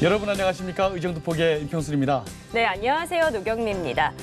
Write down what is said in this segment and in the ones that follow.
여러분 안녕하십니까? 의정도폭의 임평순입니다. 네, 안녕하세요. 노경미입니다.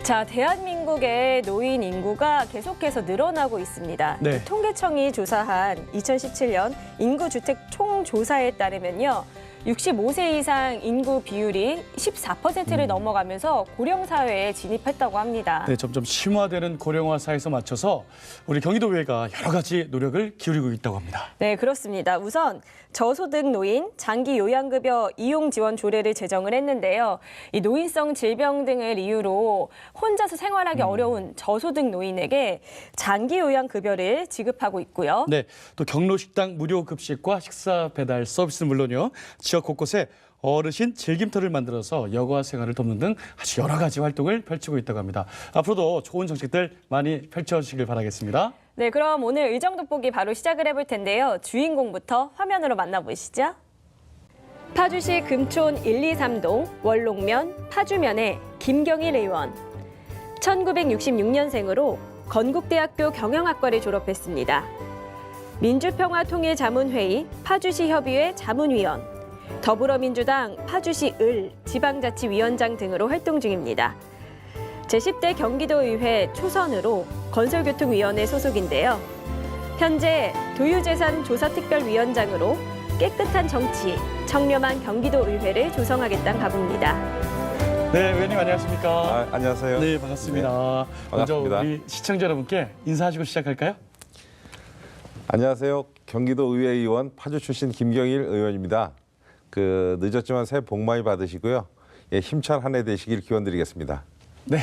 자, 대한민국의 노인 인구가 계속해서 늘어나고 있습니다. 네. 통계청이 조사한 2017년 인구주택 총조사에 따르면요. 65세 이상 인구 비율이 14%를 넘어가면서 고령 사회에 진입했다고 합니다. 네, 점점 심화되는 고령화 사회에서 맞춰서 우리 경기도의회가 여러 가지 노력을 기울이고 있다고 합니다. 네, 그렇습니다. 우선 저소득 노인 장기 요양급여 이용 지원 조례를 제정을 했는데요. 이 노인성 질병 등을 이유로 혼자서 생활하기 어려운 저소득 노인에게 장기 요양급여를 지급하고 있고요. 네, 또 경로식당 무료 급식과 식사 배달 서비스는 물론요. 지역 곳곳에 어르신 즐김터를 만들어서 여가 생활을 돕는 등 아주 여러 가지 활동을 펼치고 있다고 합니다. 앞으로도 좋은 정책들 많이 펼쳐주시길 바라겠습니다. 네, 그럼 오늘 의정돋보기 바로 시작을 해볼 텐데요. 주인공부터 화면으로 만나보시죠. 파주시 금촌 123동 원롱면 파주면의 김경일 의원. 1966년생으로 건국대학교 경영학과를 졸업했습니다. 민주평화통일자문회의 파주시 협의회 자문위원, 더불어민주당 파주시 을 지방자치위원장 등으로 활동 중입니다. 제10대 경기도의회 초선으로 건설교통위원회 소속인데요. 현재 도유재산조사특별위원장으로 깨끗한 정치, 청렴한 경기도의회를 조성하겠다는 각오입니다. 네, 의원님 안녕하십니까? 안녕하세요. 네, 반갑습니다. 네, 먼저 반갑습니다. 우리 시청자 여러분께 인사하시고 시작할까요? 안녕하세요. 경기도 의회의원 파주 출신 김경일 의원입니다. 늦었지만 새해 복 많이 받으시고요. 예, 힘찬 한 해 되시길 기원드리겠습니다. 네.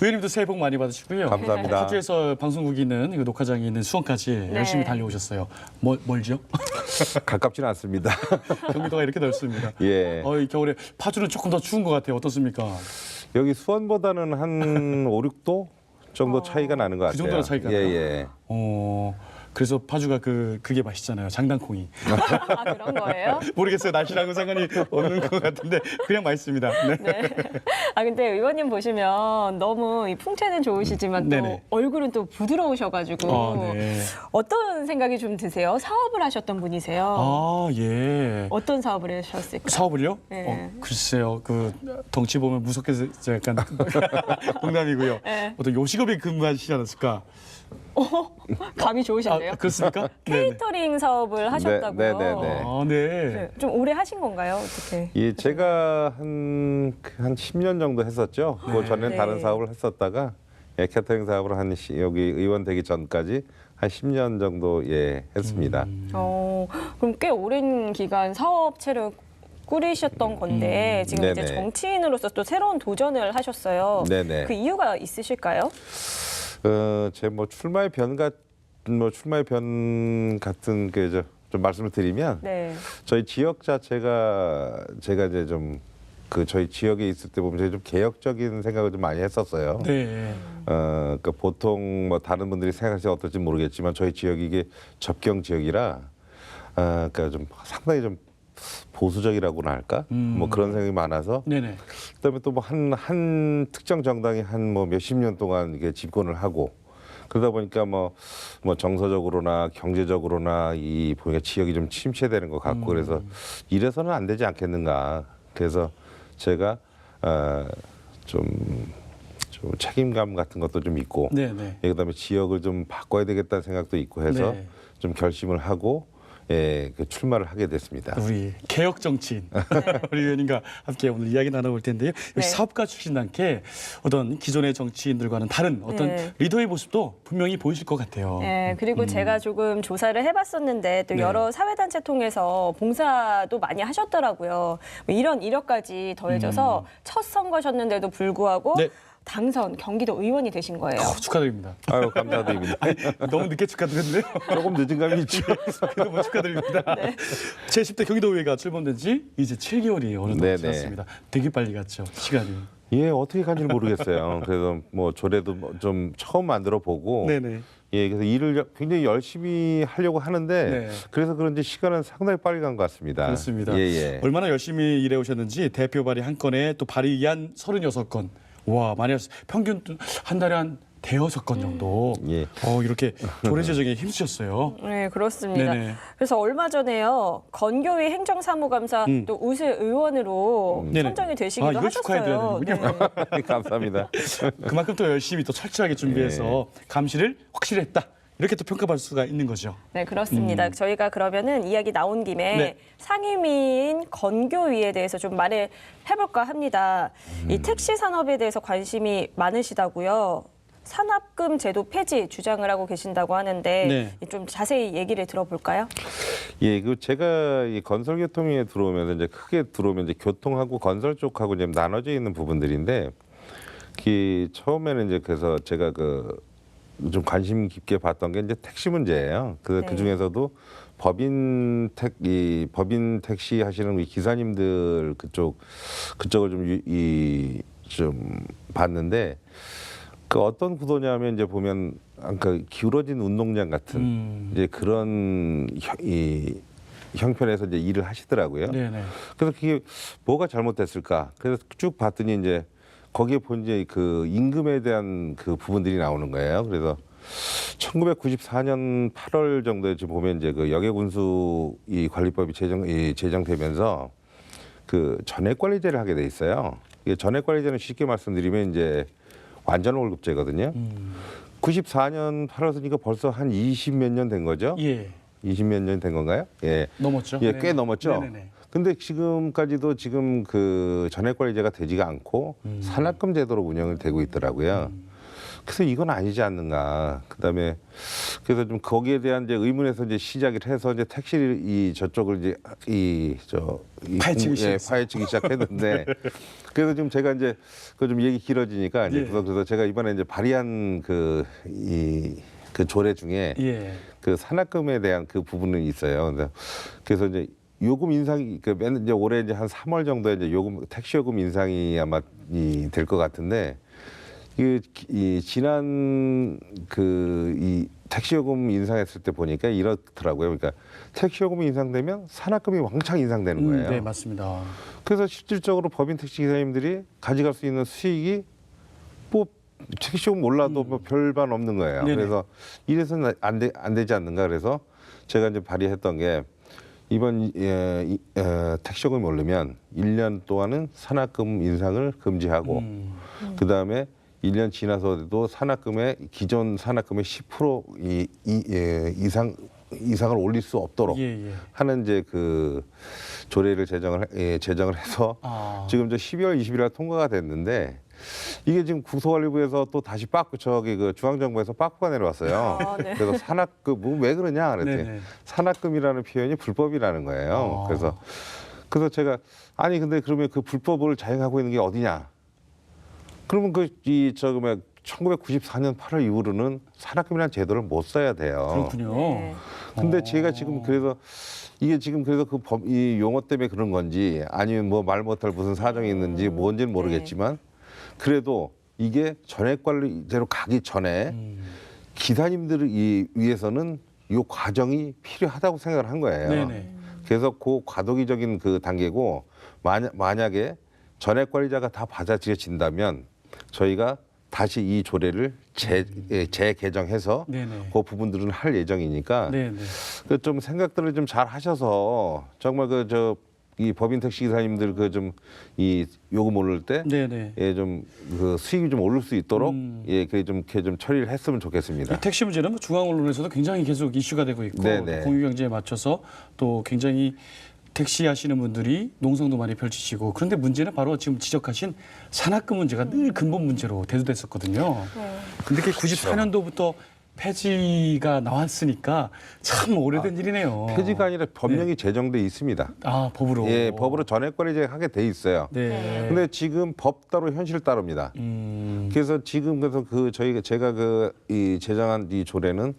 의원님도 새해 복 많이 받으시고요. 감사합니다. 파주에서 방송국이 있는 녹화장이 있는 수원까지 열심히 달려오셨어요. 멀죠? 가깝지는 않습니다. 경기도가 이렇게 넓습니다. 예. 이 겨울에 파주는 조금 더 추운 것 같아요. 어떻습니까? 여기 수원보다는 한 5, 6도 정도 차이가 나는 것 같아요. 그 정도로 차이가 나요? 예. 그래서 파주가 그게 맛있잖아요. 장단콩이. 아, 그런 거예요? 모르겠어요. 날씨랑은 상관이 없는 것 같은데 그냥 맛있습니다. 네. 네. 아, 근데 의원님 보시면 너무 이 풍채는 좋으시지만 또 네네. 얼굴은 또 부드러우셔가지고 네. 어떤 생각이 좀 드세요? 사업을 하셨던 분이세요. 아, 예. 어떤 사업을 하셨을까요? 사업을요? 네. 글쎄요. 덩치 보면 무섭게 약간 농담이고요. 네. 어떤 요식업에 근무하시지 않았을까? 감이 좋으신데요? 그렇습니까? 케이터링 사업을 하셨다고요? 네네네. 아, 네. 네, 좀 오래 하신 건가요? 어떻게? 예, 제가 한 10년 정도 했었죠. 그 전에 네. 다른 사업을 했었다가 캐터링 사업을 여기 의원 되기 전까지 한 10년 정도 했습니다. 그럼 꽤 오랜 기간 사업체를 꾸리셨던 건데 지금 이제 네네. 정치인으로서 또 새로운 도전을 하셨어요. 네네. 그 이유가 있으실까요? 제 출마의 변 같은 좀 말씀을 드리면 네. 저희 지역 자체가 제가 이제 좀 저희 지역에 있을 때 보면 제가 좀 개혁적인 생각을 좀 많이 했었어요. 네. 그러니까 보통 다른 분들이 생각하실지 어떨지 모르겠지만 저희 지역이 이게 접경 지역이라 그러니까 좀 상당히 좀 보수적이라고나 할까? 그런 생각이 많아서 네네. 그다음에 또 한 특정 정당이 한 몇십 년 동안 이게 집권을 하고 그러다 보니까 정서적으로나 경제적으로나 보니까 지역이 좀 침체되는 것 같고 그래서 이래서는 안 되지 않겠는가. 그래서 제가 좀 책임감 같은 것도 좀 있고 네네. 그다음에 지역을 좀 바꿔야 되겠다는 생각도 있고 해서 네. 좀 결심을 하고 출마를 하게 됐습니다. 우리 개혁 정치인 우리 의원님과 함께 오늘 이야기 나눠볼 텐데요. 네. 사업가 출신답게 어떤 기존의 정치인들과는 다른 어떤 네. 리더의 모습도 분명히 보이실 것 같아요. 네, 그리고 제가 조금 조사를 해봤었는데 또 네. 여러 사회단체 통해서 봉사도 많이 하셨더라고요. 이런 이력까지 더해져서 첫 선거셨는데도 불구하고 네. 당선 경기도 의원이 되신 거예요. 축하드립니다. 아유 감사드립니다. 너무 늦게 축하드렸네요. 조금 늦은 감이 있죠. 그래도 축하드립니다. 제10대 경기도의회가 출범된 지 이제 7개월이 어느덧 네네. 지났습니다. 되게 빨리 갔죠, 시간이. 예, 어떻게 간지는 모르겠어요. 그래서 조례도 좀 처음 만들어 보고 네네. 그래서 일을 굉장히 열심히 하려고 하는데 네. 그래서 그런지 시간은 상당히 빨리 간 것 같습니다. 그렇습니다. 예. 얼마나 열심히 일해 오셨는지 대표 발의 한 건에 또 발의안 36건. 와, 많이 하셨어요. 평균 한 달에 한 대여섯 건 정도 예. 이렇게 조례 제정에 힘쓰셨어요. 네, 그렇습니다. 네네. 그래서 얼마 전에요. 건교위 행정사무감사 또 우수 의원으로 네네. 선정이 되시기도 이걸 축하해드려야 하셨어요. 되는군요. 감사합니다. 그만큼 또 열심히 또 철저하게 준비해서 감시를 확실히 했다. 이렇게 또 평가받을 수가 있는 거죠. 네, 그렇습니다. 저희가 그러면은 이야기 나온 김에 네. 상임위인 건교위에 대해서 좀 말을 해볼까 합니다. 이 택시 산업에 대해서 관심이 많으시다고요. 산납금 제도 폐지 주장을 하고 계신다고 하는데 네. 좀 자세히 얘기를 들어볼까요? 예, 그 제가 이 건설교통위에 들어오면서 이제 크게 들어오면 이제 교통하고 건설 쪽하고 좀 나눠져 있는 부분들인데, 그 처음에는 이제 그래서 제가 그 좀 관심 깊게 봤던 게 이제 택시 문제예요. 그 네. 중에서도 법인 택시 하시는 이 기사님들 그쪽을 좀 봤는데, 그 어떤 구도냐면 이제 보면 그 기울어진 운동장 같은 이제 그런 형편에서 이제 일을 하시더라고요. 네네. 그래서 그게 뭐가 잘못됐을까? 그래서 쭉 봤더니 이제 거기에 본 이제 그 임금에 대한 그 부분들이 나오는 거예요. 그래서 1994년 8월 정도에 지금 보면 이제 그 역외군수 이 관리법이 제정되면서 그 전액관리제를 하게 돼 있어요. 이게 전액관리제는 쉽게 말씀드리면 이제 완전 월급제거든요. 94년 8월이니까 벌써 한 20몇 년 된 거죠. 예. 20몇 년 된 건가요? 예. 넘었죠. 예, 네. 꽤 넘었죠. 네네네. 근데 지금까지도 지금 그 전액관리제가 되지가 않고 산납금 제도로 운영이 되고 있더라고요. 그래서 이건 아니지 않는가. 그다음에 그래서 좀 거기에 대한 이제 의문에서 이제 시작을 해서 이제 택시 저쪽을 이제 파헤치기 시작했어요. 파헤치기 시작했는데 그래서 지금 제가 이제 그 좀 얘기 길어지니까 이제 예. 그래서 제가 이번에 이제 발의한 그 조례 중에 예. 그 산납금에 대한 그 부분은 있어요. 그래서 이제 요금 인상이 이제 올해 이제 한 3월 정도에 이제 택시 요금 인상이 아마 될 것 같은데, 이 지난 이 택시 요금 인상했을 때 보니까 이렇더라고요. 그러니까 택시 요금이 인상되면 산납금이 왕창 인상되는 거예요. 네, 맞습니다. 그래서 실질적으로 법인 택시 기사님들이 가져갈 수 있는 수익이 뭐 택시 요금 올라도 뭐 별반 없는 거예요. 네네. 그래서 이래서는 안 되지 않는가. 그래서 제가 이제 발의했던 게 이번 택시 요금이 오르면 1년 동안은 산납금 인상을 금지하고 그다음에 1년 지나서도 기존 산납금의 10% 이상을 올릴 수 없도록 예. 하는 이제 그 조례를 제정을 해서 지금 저 12월 20일 날 통과가 됐는데, 이게 지금 국토관리부에서 또 다시 그 중앙정부에서 빠꾸가 내려왔어요. 네. 그래서 산납금 왜 그러냐 그랬더니 네네. 산납금이라는 표현이 불법이라는 거예요. 그래서 제가 아니 근데 그러면 그 불법을 자행하고 있는 게 어디냐? 그러면 1994년 8월 이후로는 산납금이라는 제도를 못 써야 돼요. 그렇군요. 네. 근데 제가 지금 그래서 이게 지금 그래서 이 용어 때문에 그런 건지 아니면 뭐 말 못할 무슨 사정이 있는지 뭔지는 모르겠지만 그래도 이게 전액관리제로 가기 전에 기사님들을 위해서는 이 과정이 필요하다고 생각을 한 거예요. 네네. 그래서 그 과도기적인 그 단계고 만약에 전액관리자가 다 받아들여진다면 저희가 다시 이 조례를 재개정해서 네네. 그 부분들은 할 예정이니까 네네. 그 좀 생각들을 좀 잘 하셔서 정말 이 법인 택시 기사님들 이 요금 오를 때 네네. 좀 그 수익이 좀 오를 수 있도록 이렇게 좀 처리를 했으면 좋겠습니다. 이 택시 문제는 뭐 중앙 언론에서도 굉장히 계속 이슈가 되고 있고 네네. 공유경제에 맞춰서 또 굉장히 택시 하시는 분들이 농성도 많이 펼치시고, 그런데 문제는 바로 지금 지적하신 산납금 문제가 늘 근본 문제로 대두됐었거든요. 근데 그게 94년도부터 폐지가 나왔으니까 참 오래된 일이네요. 폐지가 아니라 법령이 제정돼 있습니다. 법으로. 예, 법으로 전액관리제 하게 돼 있어요. 네. 근데 지금 법 따로 현실 따릅니다. 그래서 지금 제가 이 제정한 이 조례는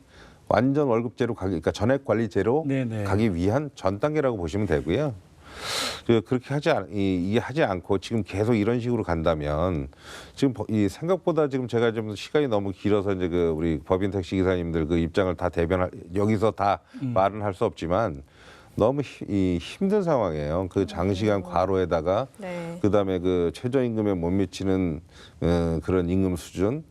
완전 월급제로 그러니까 전액관리제로 네네. 가기 위한 전 단계라고 보시면 되고요. 그렇게 하지 않고 지금 계속 이런 식으로 간다면 지금 이 생각보다 지금 제가 좀 시간이 너무 길어서 이제 우리 법인 택시 기사님들 그 입장을 다 여기서 다 말은 할 수 없지만 너무 힘든 상황이에요. 그 장시간 과로에다가 네. 그다음에 그 최저임금에 못 미치는 그런 임금 수준.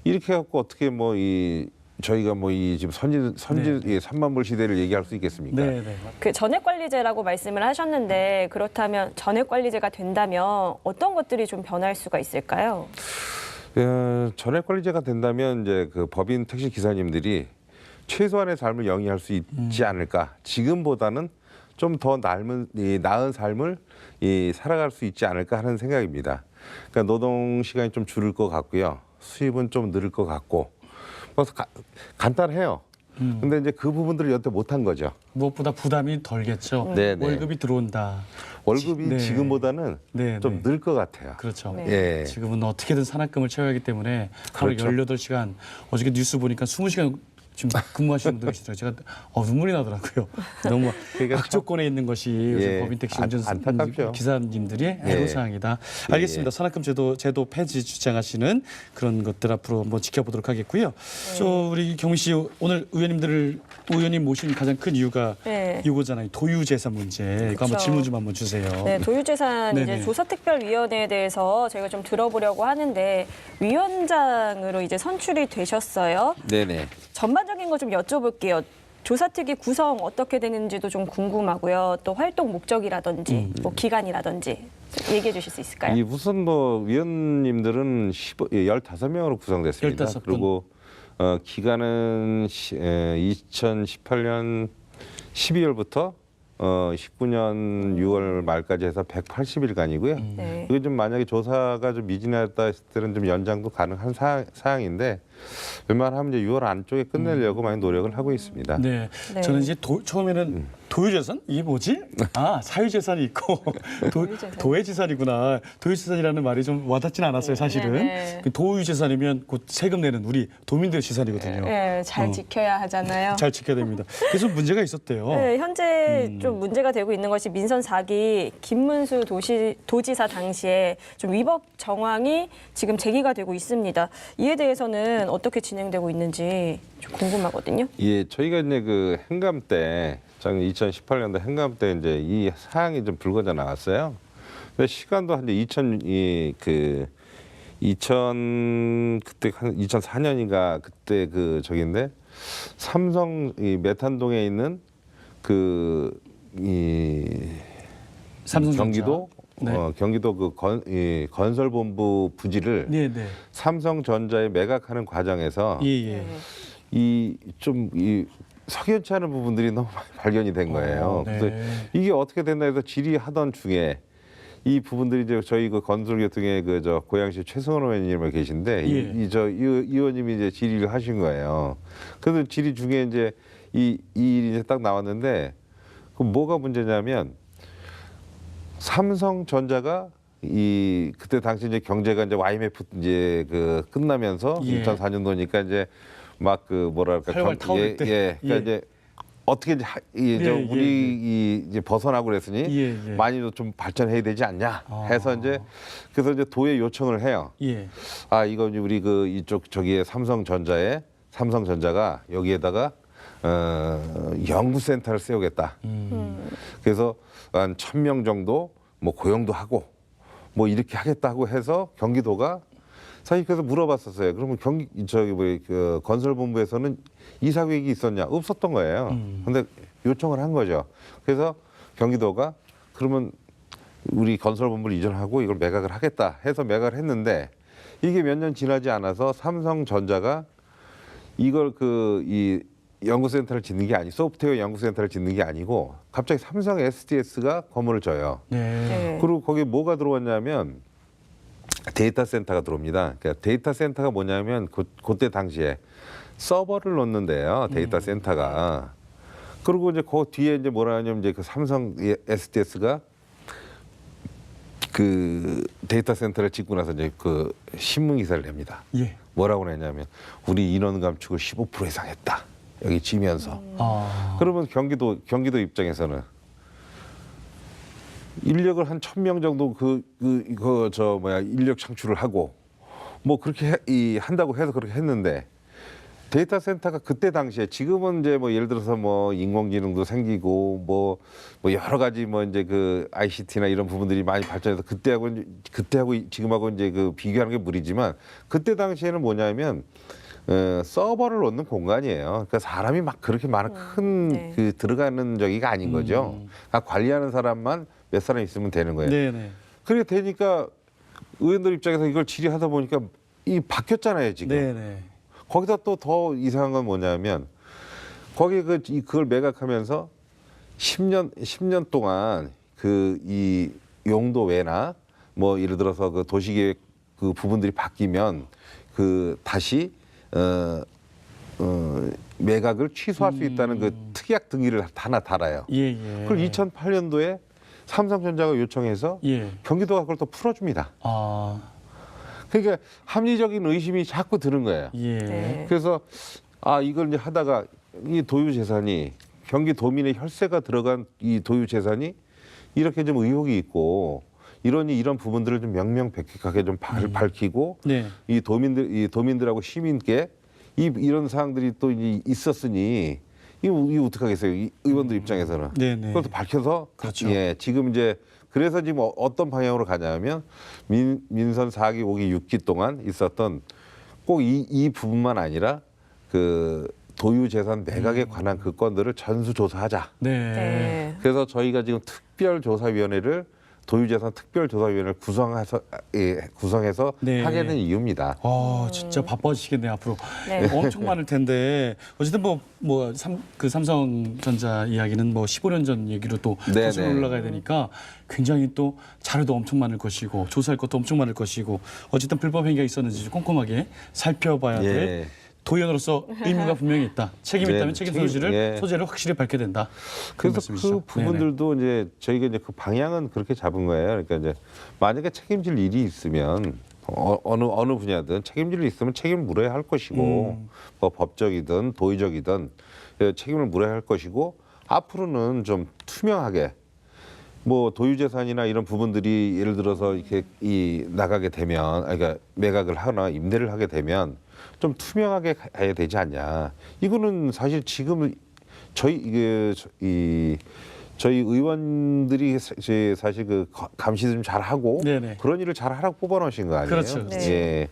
이렇게 해갖고 어떻게 뭐 이 저희가 뭐 이 지금 선진 이 3만 불 시대를 얘기할 수 있겠습니까? 네, 네. 그 전액관리제라고 말씀을 하셨는데 그렇다면 전액관리제가 된다면 어떤 것들이 좀 변할 수가 있을까요? 전액관리제가 된다면 이제 그 법인 택시 기사님들이 최소한의 삶을 영위할 수 있지 않을까. 지금보다는 좀 더 나은 삶을 살아갈 수 있지 않을까 하는 생각입니다. 그러니까 노동 시간이 좀 줄을 것 같고요. 수입은 좀 늘을 것 같고. 그래서 간단해요. 근데 이제 그 부분들을 여태 못한 거죠. 무엇보다 부담이 덜겠죠. 네, 네. 월급이 들어온다. 월급이 네. 지금보다는 네, 좀 네. 늘 것 같아요. 그렇죠. 네. 예. 지금은 어떻게든 산학금을 채워야 하기 때문에 하루 그렇죠. 18시간, 어저께 뉴스 보니까 20시간 지금 근무하시는 분들 계시더라고요. 제가 눈물이 나더라고요. 너무 그러니까 악조건에 있는 것이 요즘 예. 법인 택시 운전 안타깝죠. 기사님들이 애로사항이다. 알겠습니다. 산학금 제도 폐지 주장하시는 그런 것들 앞으로 한번 지켜보도록 하겠고요. 우리 경미 씨 오늘 의원님 모신 가장 큰 이유가 네. 이거잖아요. 도유재산 문제. 이거 한번 그렇죠. 질문 좀 한번 주세요. 네, 도유재산 네네. 이제 조사특별위원회에 대해서 저희가 좀 들어보려고 하는데 위원장으로 이제 선출이 되셨어요. 네네. 전반적인 거 좀 여쭤볼게요. 조사특위 구성 어떻게 되는지도 좀 궁금하고요. 또 활동 목적이라든지 뭐 기간이라든지 얘기해 주실 수 있을까요? 이 우선 뭐 위원님들은 15명으로 구성됐습니다. 15분. 그리고 기간은 2018년 12월부터 19년 6월 말까지 해서 180일간이고요. 네. 이게 좀 만약에 조사가 좀 미진하다 했을 때는 좀 연장도 가능한 사항인데 웬만하면 이제 6월 안쪽에 끝내려고 많이 노력을 하고 있습니다. 네. 네. 저는 이제 처음에는 도유재산? 이게 뭐지? 아, 사유재산이 있고 도유재산. 도외재산이구나. 도유재산이라는 말이 좀 와닿지는 않았어요, 사실은. 네네. 그 도유재산이면 곧 세금 내는 우리 도민들의 재산이거든요. 네, 잘 지켜야 하잖아요. 잘 지켜야 됩니다. 그래서 문제가 있었대요. 네, 현재 좀 문제가 되고 있는 것이 민선 4기 김문수 도지사 당시에 좀 위법 정황이 지금 제기가 되고 있습니다. 이에 대해서는 어떻게 진행되고 있는지 좀 궁금하거든요. 예, 저희가 이제 그 행감 때, 작년 2018년도 행감 때 이제 이 사항이 좀 불거져 나왔어요. 근데 시간도 한 2000 그때 한 2004년인가 그때 그 저기인데 삼성 이 메탄동에 있는 삼성전자. 경기도 네. 경기도 그 건설본부 부지를 네, 네. 삼성전자에 매각하는 과정에서 예, 예. 이 석연치 않은 부분들이 너무 많이 발견이 된 거예요. 네. 그래서 이게 어떻게 됐나 해서 질의하던 중에 이 부분들이 이제 저희 그 건설교통의 그 고양시 최승원 의원님 계신데 예. 이 의원님이 이제 질의를 하신 거예요. 그래서 질의 중에 이제 이 일이 이제 딱 나왔는데 그 뭐가 문제냐면 삼성전자가 그때 당시 이제 경제가 이제 IMF 이제 그 끝나면서 예. 2004년도니까 이제 막 그 뭐랄까 활활 타오를 때. 그러니까 예. 이제 어떻게 이제 우리 이제 벗어나고 그랬으니 예, 예. 많이 좀 발전해야 되지 않냐 해서 이제 그래서 이제 도에 요청을 해요. 예. 아 이거 이제 우리 그 이쪽 저기에 삼성전자가 여기에다가 연구센터를 세우겠다. 그래서 한 1000명 정도 뭐 고용도 하고 뭐 이렇게 하겠다고 해서 경기도가 사실 그래서 물어봤었어요. 그러면 그 건설본부에서는 이사 계획이 있었냐? 없었던 거예요. 근데 요청을 한 거죠. 그래서 경기도가 그러면 우리 건설본부를 이전하고 이걸 매각을 하겠다 해서 매각을 했는데 이게 몇 년 지나지 않아서 삼성전자가 이걸 이 연구센터를 짓는 게 소프트웨어 연구센터를 짓는 게 아니고 갑자기 삼성 SDS가 건물을 줘요. 네. 네. 그리고 거기에 뭐가 들어왔냐면 데이터 센터가 들어옵니다. 그러니까 데이터 센터가 뭐냐면 그때 당시에 서버를 놓는데요. 데이터 센터가. 그리고 이제 그 뒤에 이제 뭐라 하냐면 이제 그 삼성 SDS가 그 데이터 센터를 짓고 나서 이제 그 신문 기사를 냅니다. 예. 뭐라고 냈냐면 우리 인원 감축을 15% 이상 했다. 여기 지면서. 그러면 경기도 입장에서는 인력을 한 1000명 정도 인력 창출을 하고 뭐 그렇게 한다고 해서 그렇게 했는데 데이터 센터가 그때 당시에 지금은 이제 뭐 예를 들어서 뭐 인공지능도 생기고 뭐 여러 가지 뭐 이제 그 ICT나 이런 부분들이 많이 발전해서 그때하고 지금하고 이제 그 비교하는 게 무리지만 그때 당시에는 뭐냐면 서버를 놓는 공간이에요. 그러니까 사람이 막 그렇게 많은 큰 네. 그 들어가는 저기가 아닌 거죠. 그러니까 관리하는 사람만 몇 사람 있으면 되는 거예요. 네네. 그렇게 되니까 의원들 입장에서 이걸 질의하다 보니까 이 바뀌었잖아요 지금. 네네. 거기다 또 더 이상한 건 뭐냐면 거기 그걸 매각하면서 10년 동안 그 이 용도 외나 뭐 예를 들어서 그 도시계획 그 부분들이 바뀌면 그 다시 매각을 취소할 수 있다는 그 특약 등기를 하나 달아요. 예. 그걸 2008년도에 삼성전자가 요청해서 예. 경기도가 그걸 또 풀어줍니다. 아. 그러니까 합리적인 의심이 자꾸 드는 거예요. 예. 네. 그래서 이걸 이제 하다가 이 도유 재산이 경기도민의 혈세가 들어간 이 도유 재산이 이렇게 좀 의혹이 있고 이런 부분들을 좀 명명백백하게 좀 밝히고 네. 이 도민들하고 시민께 이런 사항들이 또 있었으니 이거 어떡하겠어요? 이 의원들 입장에서는 네네. 그걸 또 밝혀서 그렇죠. 예, 지금 이제 그래서 지금 어떤 방향으로 가냐면 민선 4기, 5기, 6기 동안 있었던 꼭 이 부분만 아니라 그 도유 재산 매각에 관한 그 건들을 전수조사하자. 네. 네. 그래서 저희가 지금 특별조사위원회를 도유재산 특별조사위원회를 구성해서 네. 하게 된 이유입니다. 진짜 바빠지시겠네요 앞으로. 네. 엄청 많을 텐데 어쨌든 그 삼성전자 이야기는 뭐 15년 전 얘기로 또 네, 거슬러 네. 올라가야 되니까 굉장히 또 자료도 엄청 많을 것이고 조사할 것도 엄청 많을 것이고 어쨌든 불법 행위가 있었는지 좀 꼼꼼하게 살펴봐야 될 예. 도의원으로서 의무가 분명히 있다. 책임이 네, 있다면 책임 소재를 확실히 밝혀야 된다. 그런 그래서 그 말씀이시죠? 부분들도 이제 저희가 이제 그 방향은 그렇게 잡은 거예요. 그러니까 이제 만약에 책임질 일이 있으면 어느 분야든 책임질 일이 있으면 책임을 물어야 할 것이고 뭐 법적이든 도의적이든 책임을 물어야 할 것이고 앞으로는 좀 투명하게 뭐 도유재산이나 이런 부분들이 예를 들어서 이렇게 나가게 되면 그러니까 매각을 하거나 임대를 하게 되면 좀 투명하게 가야 되지 않냐. 이거는 사실 지금 저희 의원들이 사실 그 감시도 좀 잘하고 네네. 그런 일을 잘하라고 뽑아놓으신 거 아니에요? 그렇죠. 네. 예.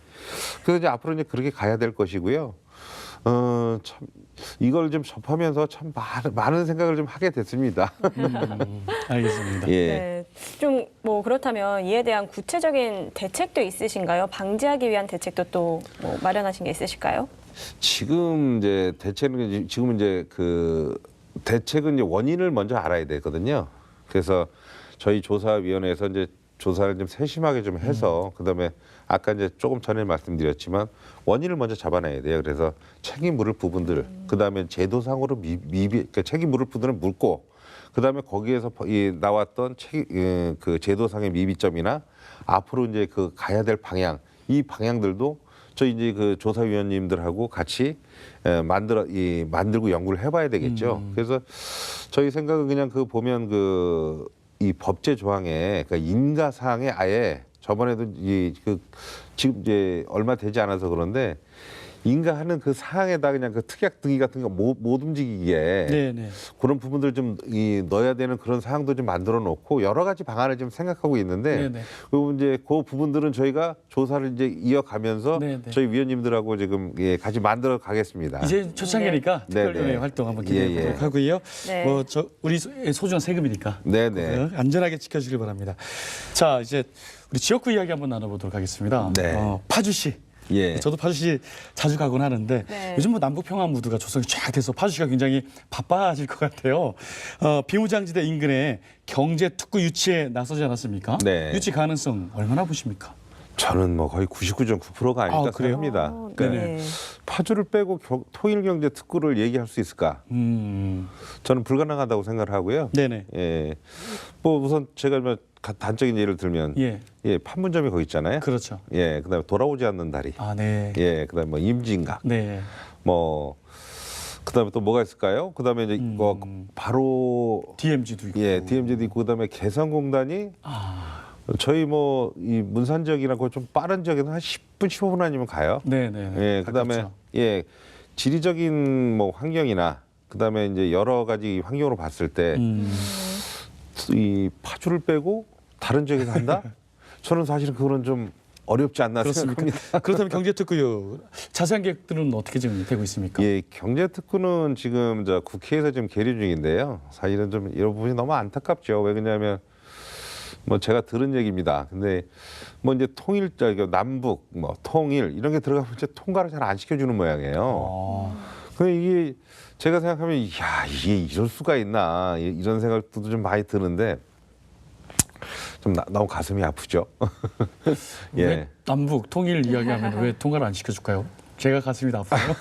그래서 이제 앞으로 이제 그렇게 가야 될 것이고요. 참 이걸 좀 접하면서 참 많은 생각을 좀 하게 됐습니다. 알겠습니다. 예. 네. 좀 뭐 그렇다면 이에 대한 구체적인 대책도 있으신가요? 방지하기 위한 대책도 또 뭐 마련하신 게 있으실까요? 지금 이제 지금 이제 그 대책은 이제 원인을 먼저 알아야 되거든요. 그래서 저희 조사위원회에서 이제 조사를 좀 세심하게 좀 해서 그다음에 아까 이제 조금 전에 말씀드렸지만 원인을 먼저 잡아내야 돼요. 그래서 책임 물을 부분들, 그다음에 제도상으로 그러니까 책임 물을 부분을 묻고, 그다음에 거기에서 나왔던 그 제도상의 미비점이나 앞으로 이제 그 가야 될 방향, 이 방향들도 저희 이제 그 조사위원님들하고 같이 만들고 연구를 해봐야 되겠죠. 그래서 저희 생각은 그냥 그 보면 이 법제 조항에 그러니까 인가 사항에 아예 저번에도 지금 이제 얼마 되지 않아서 그런데 인가하는 그 사항에다 그냥 그 특약 등기 같은 거 못 움직이게 네네. 그런 부분들 좀 넣어야 되는 그런 사항도 좀 만들어 놓고 여러 가지 방안을 좀 생각하고 있는데 네네. 그리고 이제 그 부분들은 저희가 조사를 이제 이어가면서 네네. 저희 위원님들하고 지금 같이 만들어 가겠습니다. 이제 초창기니까 네. 특별위원회 네네. 활동 한번 기대해 보도록 예. 하고요. 네. 우리 소중한 세금이니까 네네. 안전하게 지켜주길 바랍니다. 자, 이제 우리 지역구 이야기 한번 나눠보도록 하겠습니다. 네. 파주시. 예. 저도 파주시 자주 가곤 하는데 네. 요즘 뭐 남북 평화 무드가 조성이 쫙 돼서 파주시가 굉장히 바빠질 것 같아요. 비무장지대 인근에 경제 특구 유치에 나서지 않았습니까? 네. 유치 가능성 얼마나 보십니까? 저는 뭐 거의 99.9%가 아닐까 그래요? 생각합니다. 어, 그러니까 네. 파주를 빼고 통일경제 특구를 얘기할 수 있을까? 저는 불가능하다고 생각을 하고요. 네네. 예. 뭐 우선 제가 뭐 단적인 예를 들면 예. 판문점이 거기 있잖아요. 그렇죠. 예. 그다음에 돌아오지 않는 다리. 아, 네. 예. 그다음에 뭐 임진각. 네. 뭐 그다음에 또 뭐가 있을까요? 그다음에 이제 이거 바로 DMZ도 있고. 예, DMZ도 있고 그다음에 개성공단이 저희 뭐 이 문산 지역이나 그 좀 빠른 지역에는 한 10분 15분 아니면 가요. 네네. 예, 그다음에 예. 지리적인 뭐 환경이나 그다음에 이제 여러 가지 환경으로 봤을 때 이 파주를 빼고 다른 지역에서 한다? 저는 사실은 그거는 좀 어렵지 않나 그렇습니까? 생각합니다. 그렇다면 경제특구요 자세한 계획들은 어떻게 지금 되고 있습니까? 예, 경제특구는 지금 저 국회에서 지금 계류 중인데요. 사실은 좀 이런 부분이 너무 안타깝죠. 왜 그러냐면 뭐 제가 들은 얘기입니다. 근데 뭐 이제 통일, 남북, 뭐 통일 이런 게 들어가면 이제 통과를 잘 안 시켜주는 모양이에요. 근데 이게 제가 생각하면 야 이게 이럴 수가 있나 이런 생각도 좀 많이 드는데 좀 너무 가슴이 아프죠. 예. 왜 남북 통일 이야기하면 왜 통과를 안 시켜줄까요? 제가 가슴이 아파요.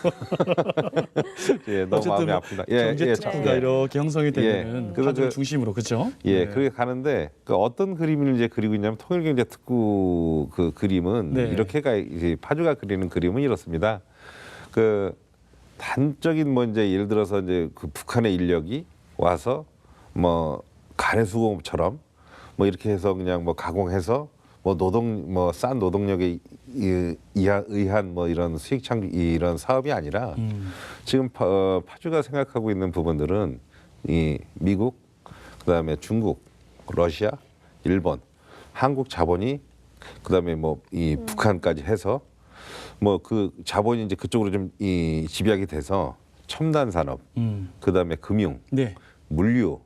예, 너무 마음이 어쨌든 아픕니다. 경제특구가 이렇게 형성이 되면 그래서 파주를 중심으로 그렇죠? 예, 그렇게 가는데 그 어떤 그림을 이제 그리고 있냐면 통일경제특구 그 그림은 네. 이렇게가 이제 파주가 그리는 그림은 이렇습니다. 그 단적인 뭐 이제 예를 들어서 이제 그 북한의 인력이 와서 뭐 가래수공업처럼 뭐 이렇게 해서 그냥 뭐 가공해서 뭐 노동 뭐 싼 노동력에 의한 뭐 이런 수익 창출 이런 사업이 아니라 지금 파주가 생각하고 있는 부분들은 이 미국 그다음에 중국, 러시아, 일본, 한국 자본이 그다음에 뭐 이 북한까지 해서 뭐 그 자본이 이제 그쪽으로 좀 이 집약이 돼서 첨단 산업, 그다음에 금융, 네. 물류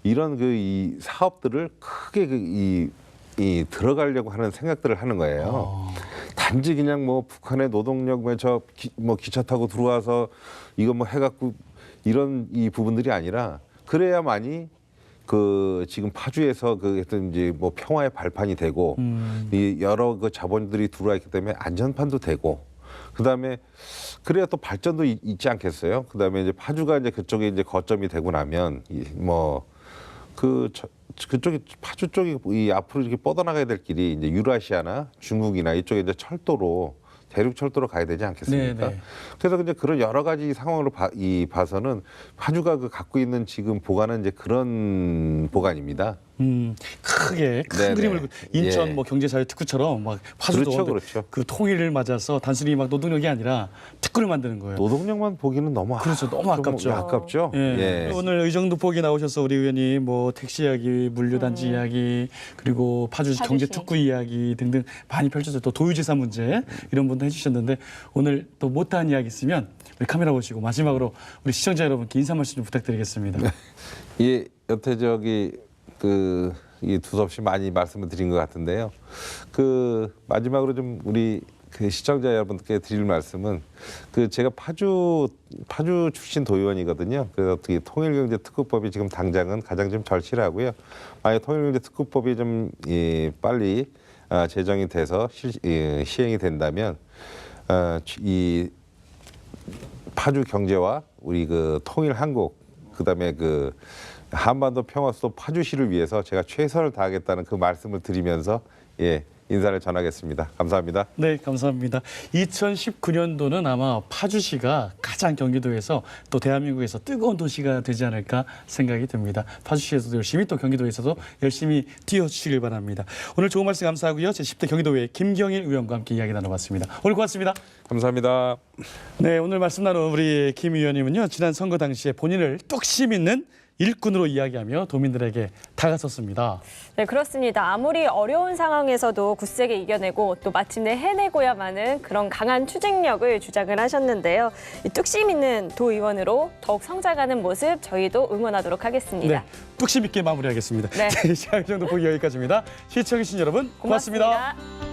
이런 그 이 사업들을 크게 이 들어가려고 하는 생각들을 하는 거예요. 단지 그냥 뭐 북한의 노동력 뭐 기차 타고 들어와서 이거 뭐 해갖고 이런 이 부분들이 아니라 그래야만이 그 지금 파주에서 그 했던 이제 뭐 평화의 발판이 되고 이 여러 그 자본들이 들어와 있기 때문에 안전판도 되고 그다음에 그래야 또 발전도 있지 않겠어요. 그다음에 이제 파주가 이제 그쪽에 이제 거점이 되고 나면 뭐 그쪽이 파주 쪽이 이 앞으로 이렇게 뻗어나가야 될 길이 이제 유라시아나 중국이나 이쪽에 이제 철도로 대륙 철도로 가야 되지 않겠습니까? 네. 그래서 이제 그런 여러 가지 상황으로 봐서는 파주가 그 갖고 있는 지금 보관은 이제 그런 보관입니다. 크게 큰 네네. 그림을 인천 예. 뭐 경제사회특구처럼 막 파주도 그렇죠. 그 통일을 맞아서 단순히 막 노동력이 아니라 특구를 만드는 거예요. 노동력만 보기는 너무 그렇죠. 너무 아깝죠. 아깝죠. 예. 오늘 의정부 보기 나오셔서 우리 의원님 뭐 택시 이야기, 물류단지 이야기, 그리고 파주 경제특구 이야기 등등 많이 펼쳐서 또 도유재산 문제 이런 분도 해주셨는데 오늘 또 못다한 이야기 있으면 우리 카메라 보시고 마지막으로 우리 시청자 여러분께 인사 말씀 좀 부탁드리겠습니다. 예, 여태 이 두서없이 많이 말씀을 드린 것 같은데요. 그 마지막으로 좀 우리 그 시청자 여러분께 드릴 말씀은 그 제가 파주 출신 도의원이거든요. 그래서 어떻게 통일경제특구법이 지금 당장은 가장 좀 절실하고요. 만약 통일경제특구법이 좀 빨리 제정이 돼서 시행이 된다면 이 파주 경제와 우리 그 통일 한국 그다음에 그 한반도 평화수도 파주시를 위해서 제가 최선을 다하겠다는 그 말씀을 드리면서 인사를 전하겠습니다. 감사합니다. 네, 감사합니다. 2019년도는 아마 파주시가 가장 경기도에서 또 대한민국에서 뜨거운 도시가 되지 않을까 생각이 듭니다. 파주시에서도 열심히 또 경기도에서도 열심히 뛰어주시길 바랍니다. 오늘 좋은 말씀 감사하고요. 제10대 경기도의 김경일 의원과 함께 이야기 나눠봤습니다. 오늘 고맙습니다. 감사합니다. 네, 오늘 말씀 나눈 우리 김 의원님은요. 지난 선거 당시에 본인을 뚝심 있는 일꾼으로 이야기하며 도민들에게 다가섰습니다. 네, 그렇습니다. 아무리 어려운 상황에서도 굳세게 이겨내고 또 마침내 해내고야만은 그런 강한 추진력을 주장을 하셨는데요. 이 뚝심 있는 도의원으로 더욱 성장하는 모습 저희도 응원하도록 하겠습니다. 네, 뚝심 있게 마무리하겠습니다. 네. 시각 정도 보기 여기까지입니다. 시청해주신 여러분 고맙습니다. 고맙습니다.